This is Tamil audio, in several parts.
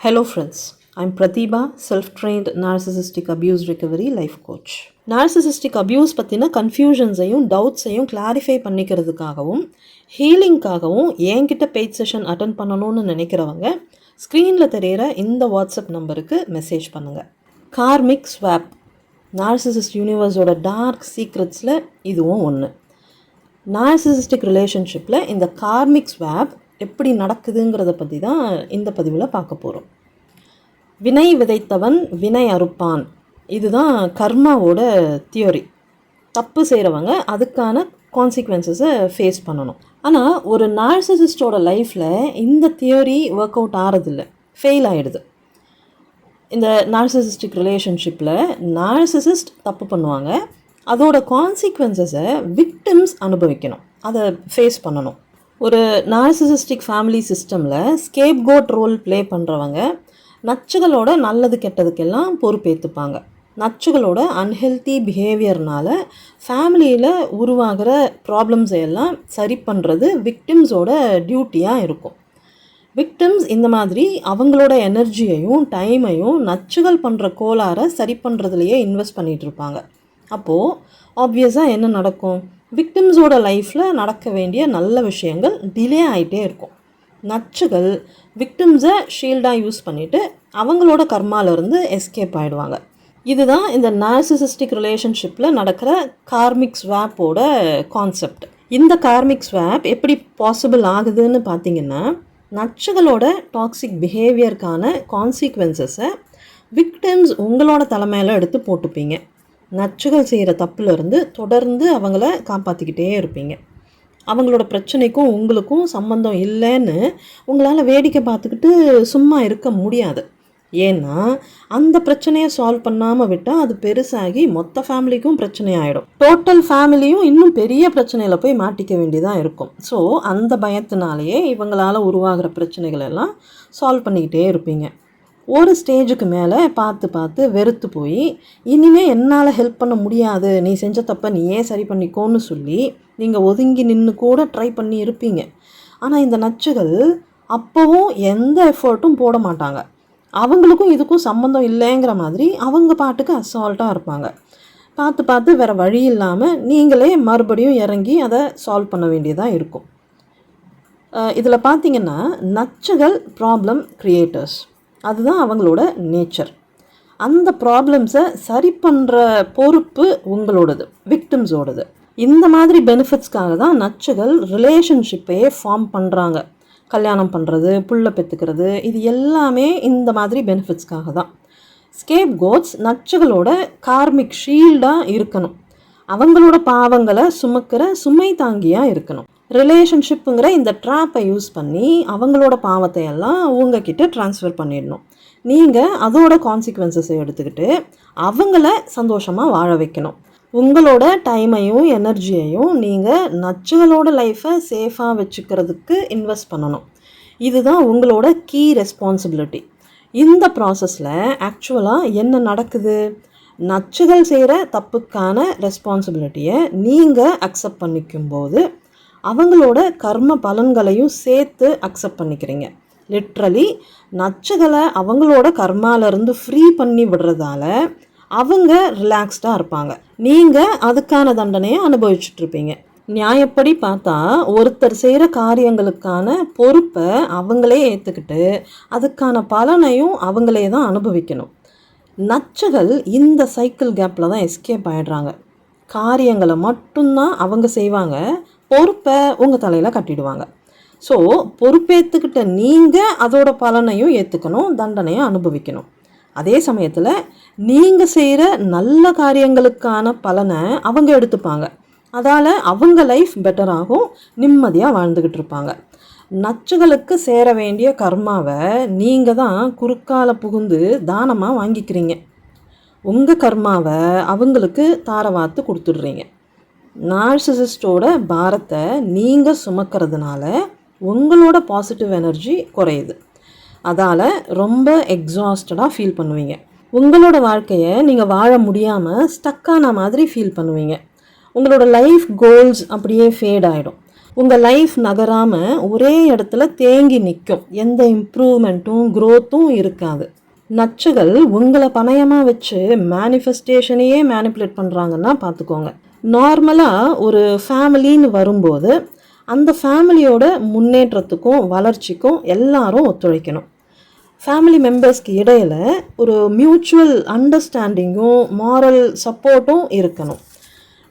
Hello friends, I'm Pratibha, self-trained narcissistic abuse recovery life coach. Narcissistic abuse பற்றின கன்ஃபியூஷன்ஸையும் டவுட்ஸையும் கிளாரிஃபை பண்ணிக்கிறதுக்காகவும் ஹீலிங்காகவும் என்கிட்ட பெய்ட் செஷன் அட்டன் பண்ணணும்னு நினைக்கிறவங்க ஸ்க்ரீனில் தெரிகிற இந்த வாட்ஸ்அப் நம்பருக்கு மெசேஜ் பண்ணுங்கள். கார்மிக் ஸ்வாப், நார்சிசிஸ்ட் யூனிவர்ஸோட டார்க் சீக்ரெட்ஸில் இதுவும் ஒன்று. நார்சிசிஸ்டிக் ரிலேஷன்ஷிப்பில் இந்த கார்மிக் ஸ்வாப் எப்படி நடக்குதுங்கிறத பற்றி தான் இந்த பதிவில் பார்க்க போகிறோம். வினை விதைத்தவன் வினை அறுப்பான், இதுதான் கர்மாவோட தியோரி. தப்பு செய்கிறவங்க அதுக்கான கான்சிக்வன்சஸை ஃபேஸ் பண்ணணும். ஆனால் ஒரு நார்சிசிஸ்டோட லைஃப்பில் இந்த தியோரி ஒர்க் அவுட் ஆகிறதில்ல, ஃபெயில் ஆகிடுது. இந்த நார்சிசிஸ்டிக் ரிலேஷன்ஷிப்பில் நார்சிசிஸ்ட் தப்பு பண்ணுவாங்க, அதோட கான்சிக்வன்சஸை விக்டிம்ஸ் அனுபவிக்கணும், அதை ஃபேஸ் பண்ணணும். ஒரு நார்சிசிஸ்டிக் ஃபேமிலி சிஸ்டமில் ஸ்கேப் கோட் ரோல் ப்ளே பண்ணுறவங்க நச்சுகளோட நல்லது கெட்டதுக்கெல்லாம் பொறுப்பேற்றுப்பாங்க. நச்சுகளோட அன்ஹெல்த்தி பிஹேவியர்னால் ஃபேமிலியில் உருவாகிற ப்ராப்ளம்ஸை எல்லாம் சரி பண்ணுறது விக்டிம்ஸோட டியூட்டியாக இருக்கும். விக்டிம்ஸ் இந்த மாதிரி அவங்களோட எனர்ஜியையும் டைமையும் நச்சுகள் பண்ணுற கோளாறை சரி பண்ணுறதுலையே இன்வெஸ்ட் பண்ணிகிட்டு இருப்பாங்க. அப்போது ஆப்வியஸாக என்ன நடக்கும்? விக்டிம்ஸோட லைஃப்பில் நடக்க வேண்டிய நல்ல விஷயங்கள் டிலே ஆகிட்டே இருக்கும். நச்சுகள் விக்டிம்ஸை ஷீல்டாக யூஸ் பண்ணிவிட்டு அவங்களோட கர்மாலேருந்து எஸ்கேப் ஆகிடுவாங்க. இதுதான் இந்த நார்சிசிஸ்டிக் ரிலேஷன்ஷிப்பில் நடக்கிற கார்மிக் ஸ்வாப்போட கான்செப்ட். இந்த கார்மிக் ஸ்வாப் எப்படி பாசிபிள் ஆகுதுன்னு பார்த்தீங்கன்னா, நச்சுகளோட டாக்ஸிக் பிஹேவியருக்கான கான்சிக்வன்சஸை விக்டிம்ஸ் உங்களோட தலைமையில் எடுத்து போட்டுப்பீங்க. நச்சுகள் செய்கிற தப்புலேருந்து தொடர்ந்து அவங்கள காப்பாற்றிக்கிட்டே இருப்பீங்க. அவங்களோட பிரச்சனைக்கும் உங்களுக்கும் சம்மந்தம் இல்லைன்னு உங்களால் வேடிக்கை பார்த்துக்கிட்டு சும்மா இருக்க முடியாது. ஏன்னா அந்த பிரச்சனையை சால்வ் பண்ணாமல் விட்டால் அது பெருசாகி மொத்த ஃபேமிலிக்கும் பிரச்சனை ஆகிடும். டோட்டல் ஃபேமிலியும் இன்னும் பெரிய பிரச்சனையில் போய் மாட்டிக்க வேண்டியதாக இருக்கும். ஸோ அந்த பயத்தினாலேயே இவங்களால் உருவாகிற பிரச்சனைகள் எல்லாம் சால்வ் பண்ணிக்கிட்டே இருப்பீங்க. ஒரு ஸ்டேஜுக்கு மேலே பார்த்து பார்த்து வெறுத்து போய் இனிமேல் என்னால் ஹெல்ப் பண்ண முடியாது, நீ செஞ்ச தப்பை நீயே சரி பண்ணிக்கோன்னு சொல்லி நீங்கள் ஒதுங்கி நின்று கூட ட்ரை பண்ணி இருப்பீங்க. ஆனால் இந்த நச்சுகள் அப்போவும் எந்த எஃபர்ட்டும் போட மாட்டாங்க. அவங்களுக்கும் இதுக்கும் சம்மந்தம் இல்லைங்கிற மாதிரி அவங்க பாட்டுக்கு அசால்ட்டாக இருப்பாங்க. பார்த்து பார்த்து வேறு வழி இல்லாமல் நீங்களே மறுபடியும் இறங்கி அதை சால்வ் பண்ண வேண்டியதாக இருக்கும். இதில் பார்த்திங்கன்னா நச்சுகள் ப்ராப்ளம் க்ரியேட்டர்ஸ், அதுதான் அவங்களோட நேச்சர். அந்த ப்ராப்ளம்ஸை சரி பண்ணுற பொறுப்பு உங்களோடது, விக்டிம்ஸோடது. இந்த மாதிரி பெனிஃபிட்ஸ்க்காக தான் நச்சுகள் ரிலேஷன்ஷிப்பையே ஃபார்ம் பண்ணுறாங்க. கல்யாணம் பண்ணுறது, புள்ள பெற்றுக்கிறது, இது எல்லாமே இந்த மாதிரி பெனிஃபிட்ஸ்க்காக தான். ஸ்கேப் கோட்ஸ் நச்சுகளோட கார்மிக் ஷீல்டாக இருக்கணும், அவங்களோட பாவங்களை சுமக்கிற சுமை தாங்கியாக இருக்கணும். ரிலேஷன்ஷிப்புங்கிற இந்த ட்ராப்பை யூஸ் பண்ணி அவங்களோட பாவத்தை எல்லாம் உங்ககிட்ட ட்ரான்ஸ்ஃபர் பண்ணிடணும். நீங்கள் அதோட கான்சிக்வன்சஸை எடுத்துக்கிட்டு அவங்கள சந்தோஷமாக வாழ வைக்கணும். உங்களோட டைமையும் எனர்ஜியையும் நீங்கள் நச்சுகளோட லைஃப்பை சேஃபாக வச்சுக்கிறதுக்கு இன்வெஸ்ட் பண்ணணும். இதுதான் உங்களோட கீ ரெஸ்பான்சிபிலிட்டி. இந்த ப்ராசஸில் ஆக்சுவலாக என்ன நடக்குது? நச்சுகள் செய்கிற தப்புக்கான ரெஸ்பான்சிபிலிட்டியை நீங்கள் அக்செப்ட் பண்ணிக்கும்போது அவங்களோட கர்ம பலன்களையும் சேர்த்து அக்செப்ட் பண்ணிக்கிறீங்க. லிட்ரலி நச்சுகளை அவங்களோட கர்மாலேருந்து ஃப்ரீ பண்ணி விடுறதால அவங்க ரிலாக்ஸ்டாக இருப்பாங்க. நீங்கள் அதுக்கான தண்டனையை அனுபவிச்சுட்ருப்பீங்க. நியாயப்படி பார்த்தா ஒருத்தர் செய்கிற காரியங்களுக்கான பொறுப்பை அவங்களே ஏற்றுக்கிட்டு அதுக்கான பலனையும் அவங்களே தான் அனுபவிக்கணும். நச்சுகள் இந்த சைக்கிள் கேப்பில் தான் எஸ்கேப் ஆகிடுறாங்க. காரியங்களை மட்டும்தான் அவங்க செய்வாங்க, பொறுப்பை உங்கள் தலையில் கட்டிடுவாங்க. ஸோ பொறுப்பேற்றுக்கிட்ட நீங்கள் அதோட பலனையும் ஏற்றுக்கணும், தண்டனையும் அனுபவிக்கணும். அதே சமயத்தில் நீங்கள் செய்கிற நல்ல காரியங்களுக்கான பலனை அவங்க எடுத்துப்பாங்க. அதால் அவங்க லைஃப் பெட்டராகவும் நிம்மதியாக வாழ்ந்துக்கிட்டு இருப்பாங்க. நச்சுகளுக்கு சேர வேண்டிய கர்மாவை நீங்கள் தான் குறுக்கால புகுந்து தானமாக வாங்கிக்கிறீங்க. உங்கள் கர்மாவை அவங்களுக்கு தாரவாத்து கொடுத்துடுறீங்க. நார்சிசிஸ்டோட பாரத்தை நீங்கள் சுமக்கிறதுனால உங்களோட பாசிட்டிவ் எனர்ஜி குறையுது. அதால் ரொம்ப எக்ஸாஸ்டடாக ஃபீல் பண்ணுவீங்க. உங்களோட வாழ்க்கையை நீங்கள் வாழ முடியாமல் ஸ்டக்கான மாதிரி ஃபீல் பண்ணுவீங்க. உங்களோட லைஃப் கோல்ஸ் அப்படியே ஃபேட் ஆகிடும். உங்கள் லைஃப் நகராமல் ஒரே இடத்துல தேங்கி நிற்கும். எந்த இம்ப்ரூவ்மெண்ட்டும் க்ரோத்தும் இருக்காது. நச்சுகள் உங்களை பணயமாக வச்சு மேனிஃபெஸ்டேஷனையே மேனிப்புலேட் பண்ணுறாங்கன்னா பார்த்துக்கோங்க. நார்மலாக ஒரு ஃபேமிலின்னு வரும்போது அந்த ஃபேமிலியோட முன்னேற்றத்துக்கும் வளர்ச்சிக்கும் எல்லாரும் ஒத்துழைக்கணும். ஃபேமிலி மெம்பர்ஸ்க்கு இடையில் ஒரு மியூச்சுவல் அண்டர்ஸ்டாண்டிங்கும் மாரல் சப்போர்ட்டும் இருக்கணும்.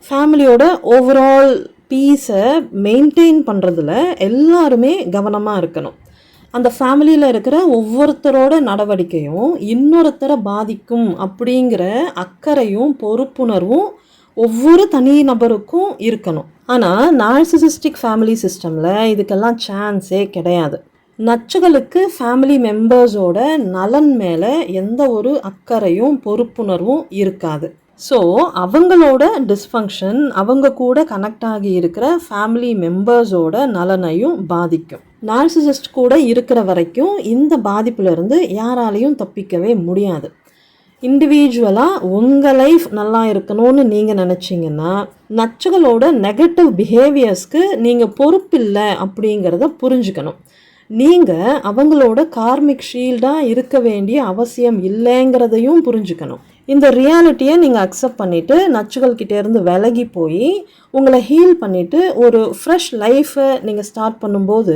ஃபேமிலியோட ஓவரால் பீஸை மெயின்டைன் பண்ணுறதுல எல்லாருமே கவனமாக இருக்கணும். அந்த ஃபேமிலியில் இருக்கிற ஒவ்வொருத்தரோட நடவடிக்கையும் இன்னொருத்தரை பாதிக்கும் அப்படிங்கிற அக்கறையும் பொறுப்புணர்வும் ஒவ்வொரு தனி நபருக்கும் இருக்கணும். ஆனால் நார்சிசிஸ்டிக் ஃபேமிலி சிஸ்டமில் இதுக்கெல்லாம் சான்ஸே கிடையாது. நச்சுகளுக்கு ஃபேமிலி மெம்பர்ஸோட நலன் மேலே எந்த ஒரு அக்கறையும் பொறுப்புணர்வும் இருக்காது. ஸோ அவங்களோட டிஸ்ஃபங்க்ஷன் அவங்க கூட கனெக்ட் ஆகி இருக்கிற ஃபேமிலி மெம்பர்ஸோட நலனையும் பாதிக்கும். நார்சிசிஸ்ட் கூட இருக்கிற வரைக்கும் இந்த பாதிப்புலேருந்து யாராலையும் தப்பிக்கவே முடியாது. இண்டிவிஜுவலாக உங்கள் லைஃப் நல்லா இருக்கணும்னு நீங்கள் நினச்சிங்கன்னா நச்சுகளோட நெகட்டிவ் பிஹேவியர்ஸ்க்கு நீங்கள் பொறுப்பில்லை அப்படிங்கிறத புரிஞ்சுக்கணும். நீங்கள் அவங்களோட கார்மிக் ஷீல்டாக இருக்க வேண்டிய அவசியம் இல்லைங்கிறதையும் புரிஞ்சுக்கணும். இந்த ரியாலிட்டியை நீங்கள் அக்செப்ட் பண்ணிவிட்டு நச்சுகள்கிட்டேருந்து விலகி போய் உங்களை ஹீல் பண்ணிவிட்டு ஒரு ஃப்ரெஷ் லைஃப்பை நீங்கள் ஸ்டார்ட் பண்ணும்போது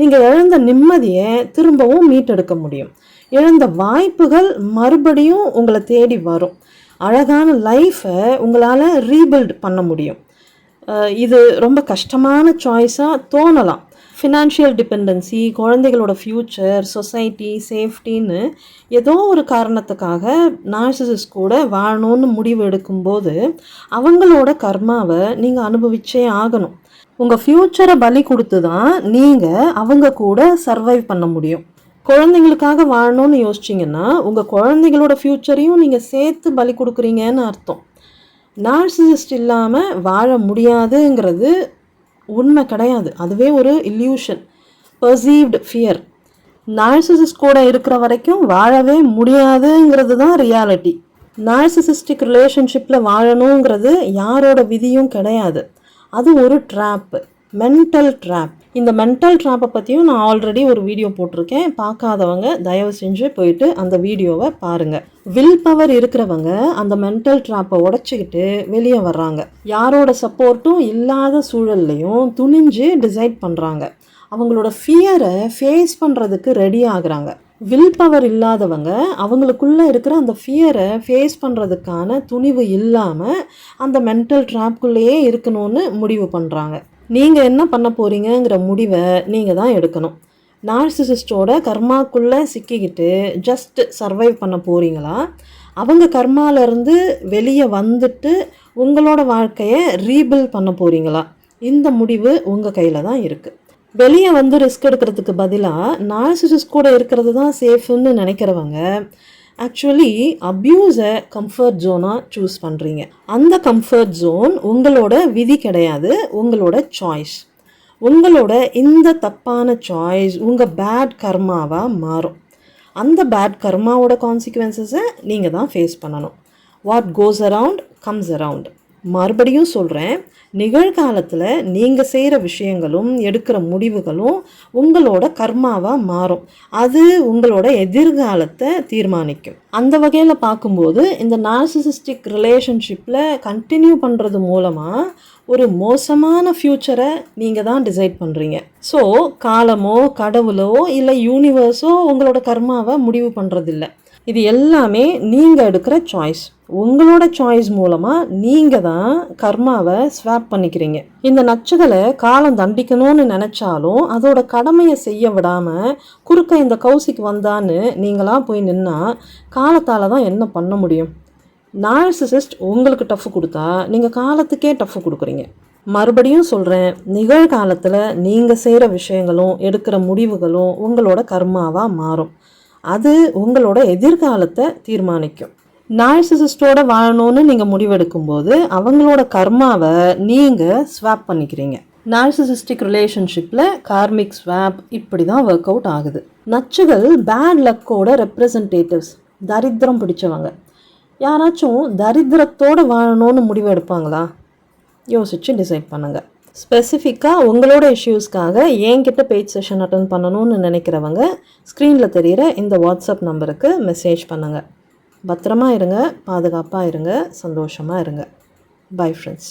நீங்கள் இழந்த நிம்மதியை திரும்பவும் மீட்டெடுக்க முடியும். இழந்த வாய்ப்புகள் மறுபடியும் உங்களை தேடி வரும். அழகான லைஃப்பை உங்களால் ரீபில்ட் பண்ண முடியும். இது ரொம்ப கஷ்டமான சாய்ஸாக தோணலாம். ஃபினான்ஷியல் டிபெண்டன்சி, குழந்தைகளோட ஃப்யூச்சர், சொசைட்டி, சேஃப்டின்னு ஏதோ ஒரு காரணத்துக்காக நார்சிசிஸ்ட் கூட வாழணும்னு முடிவு எடுக்கும்போது அவங்களோட கர்மாவை நீங்கள் அனுபவிச்சே ஆகணும். உங்கள் ஃப்யூச்சரை பலி கொடுத்து தான் நீங்கள் அவங்க கூட சர்வைவ் பண்ண முடியும். குழந்தைங்களுக்காக வாழணும்னு யோசிச்சிங்கன்னா உங்கள் குழந்தைகளோட ஃப்யூச்சரையும் நீங்கள் சேர்த்து பலி கொடுக்குறீங்கன்னு அர்த்தம். நார்சிசிஸ்ட் இல்லாமல் வாழ முடியாதுங்கிறது உண்மை கிடையாது. அதுவே ஒரு இல்யூஷன், பர்சீவ்டு ஃபியர். நார்சிசிஸ்ட் கூட இருக்கிற வரைக்கும் வாழவே முடியாதுங்கிறது தான் ரியாலிட்டி. நார்சிசிஸ்டிக் ரிலேஷன்ஷிப்பில் வாழணுங்கிறது யாரோட விதியும் கிடையாது. அது ஒரு ட்ராப்பு, மென்டல் ட்ராப். இந்த மென்டல் ட்ராப்பை பற்றியும் நான் ஆல்ரெடி ஒரு வீடியோ போட்டிருக்கேன். பார்க்காதவங்க தயவு செஞ்சு போயிட்டு அந்த வீடியோவை பாருங்கள். வில் பவர் இருக்கிறவங்க அந்த மென்டல் ட்ராப்பை உடச்சிக்கிட்டு வெளியே வர்றாங்க. யாரோட சப்போர்ட்டும் இல்லாத சூழல்லையும் துணிஞ்சு டிசைட் பண்ணுறாங்க. அவங்களோட ஃபியரை ஃபேஸ் பண்ணுறதுக்கு ரெடி ஆகுறாங்க. வில் பவர் இல்லாதவங்க அவங்களுக்குள்ளே இருக்கிற அந்த ஃபியரை ஃபேஸ் பண்ணுறதுக்கான துணிவு இல்லாமல் அந்த மென்டல் ட்ராப்குள்ளேயே இருக்கணும்னு முடிவு பண்ணுறாங்க. நீங்கள் என்ன பண்ண போகிறீங்கிற முடிவை நீங்கள் தான் எடுக்கணும். நார்சிசிஸ்டோட கர்மாக்குள்ளே சிக்கிக்கிட்டு ஜஸ்ட் சர்வைவ் பண்ண போகிறீங்களா, அவங்க கர்மாலேருந்து வெளியே வந்துட்டு உங்களோட வாழ்க்கையை ரீபில்ட் பண்ண போகிறீங்களா? இந்த முடிவு உங்கள் கையில் தான் இருக்குது. வெளியே வந்து ரிஸ்க் எடுக்கிறதுக்கு பதிலாக நார்சிசிஸ்ட் கூட இருக்கிறது தான் சேஃப்னு நினைக்கிறவங்க ஆக்சுவலி அப்யூஸை கம்ஃபர்ட் ஜோனாக சூஸ் பண்ணுறீங்க. அந்த கம்ஃபர்ட் ஜோன் உங்களோட விதி கிடையாது, உங்களோட சாய்ஸ். உங்களோட இந்த தப்பான சாய்ஸ் உங்கள் பேட் கர்மாவாக மாறும். அந்த பேட் கர்மாவோட கான்சிக்வன்சஸை நீங்கள் தான் ஃபேஸ் பண்ணணும். What goes around comes around. மறுபடியும் சொல்கிறேன், நிகழ்காலத்தில் நீங்கள் செய்கிற விஷயங்களும் எடுக்கிற முடிவுகளும் உங்களோட கர்மாவாக மாறும். அது உங்களோட எதிர்காலத்தை தீர்மானிக்கும். அந்த வகையில் பார்க்கும்போது இந்த நார்சிசிஸ்டிக் ரிலேஷன்ஷிப்பில் கண்டினியூ பண்ணுறது மூலமாக ஒரு மோசமான ஃப்யூச்சரை நீங்கள் தான் டிசைட் பண்ணுறீங்க. ஸோ காலமோ கடவுளோ இல்லை யூனிவர்ஸோ உங்களோட கர்மாவை முடிவு பண்ணுறதில்ல. இது எல்லாமே நீங்கள் எடுக்கிற சாய்ஸ். உங்களோட சாய்ஸ் மூலமாக நீங்கள் தான் கர்மாவை ஸ்வாப் பண்ணிக்கிறீங்க. இந்த நச்சுகளை காலம் தண்டிக்கணும்னு நினச்சாலும் அதோட கடமையை செய்ய விடாமல் குறுக்க இந்த கௌசிக்கு வந்தான்னு நீங்களாக போய் நின்னா காலத்தால் தான் என்ன பண்ண முடியும்? நார்சிசிஸ்ட் உங்களுக்கு டஃப் கொடுத்தா நீங்கள் காலத்துக்கே டஃப் கொடுக்குறீங்க. மறுபடியும் சொல்கிறேன், நிகழ்காலத்தில் நீங்கள் செய்கிற விஷயங்களும் எடுக்கிற முடிவுகளும் உங்களோட கர்மாவாக மாறும். அது உங்களோட எதிர்காலத்தை தீர்மானிக்கும். நார்சிசிஸ்டோட வாழணும்னு நீங்கள் முடிவெடுக்கும்போது அவங்களோட கர்மாவை நீங்கள் ஸ்வாப் பண்ணிக்கிறீங்க. நார்சிசிஸ்டிக் ரிலேஷன்ஷிப்பில் கார்மிக் ஸ்வாப் இப்படி தான் ஒர்க் அவுட் ஆகுது. நச்சுகள் பேட் லக்கோட ரெப்ரசன்டேட்டிவ்ஸ், தரித்திரம் பிடிச்சவங்க. யாராச்சும் தரித்திரத்தோடு வாழணும்னு முடிவு எடுப்பாங்களா? யோசித்து டிசைட் பண்ணுங்கள். ஸ்பெசிஃபிக்காக உங்களோட இஷ்யூஸ்க்காக என்கிட்ட பெய்ட் செஷன் அட்டன் பண்ணணும்னு நினைக்கிறவங்க ஸ்க்ரீனில் தெரிகிற இந்த வாட்ஸ்அப் நம்பருக்கு மெசேஜ் பண்ணுங்கள். பத்திரமா இருங்க, பாதுகாப்பாக இருங்க, சந்தோஷமாக இருங்க. Bye friends.